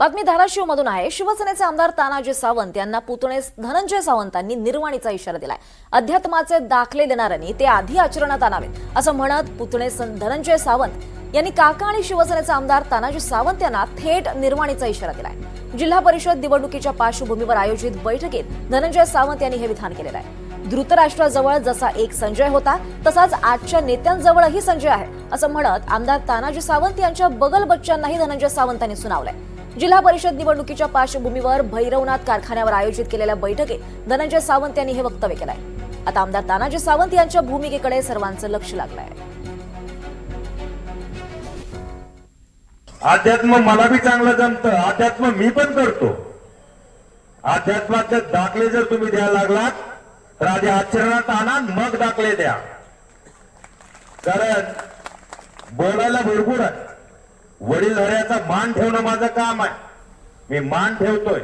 बातमी धाराशिवमधून आहे। शिवसेनेचे आमदार तानाजी सावंत यांना पुतणे धनंजय सावंतांनी निर्वाणीचा इशारा दिलाय। अध्यात्माचे दाखले देणाऱ्यांनी ते आधी आचरणात आणावेत असं म्हणत पुतणे धनंजय सावंत यांनी काका आणि शिवसेनेचे आमदार तानाजी सावंत यांना थेट निर्वाणीचा इशारा दिलाय। जिल्हा परिषद निवडणुकीच्या पार्श्वभूमीवर आयोजित बैठकीत धनंजय सावंत यांनी हे विधान केलेलं आहे। धृतराष्ट्राजवळ जसा एक संजय होता तसाच आजच्या नेत्यांजवळही संजय आहे असं म्हणत आमदार तानाजी सावंत यांच्या बगल बच्चांनाही धनंजय सावंतांनी सुनावलंय। जिल्हा परिषद निवडणुकीच्या पार्श्वभूमीवर भैरवनाथ कारखान्यावर आयोजित केलेल्या बैठकीत धनंजय सावंत यांनी हे वक्तव्य केलंय। आता आमदार तानाजी सावंत यांच्या भूमिकेकडे सर्वांचं लक्ष लागलंय। अध्यात्म मला भी चांगलं जमतं, अध्यात्म मी पण करतो। अध्यात्माचे दाखले जर तुम्ही द्यायला लागलात तर आधी आचरणात आणा, मग दाखले द्या। कारण बोलायला भरपूर आहे, वडीलधाऱ्याचा मान ठेवणं माझं काम आहे, मी मान ठेवतोय।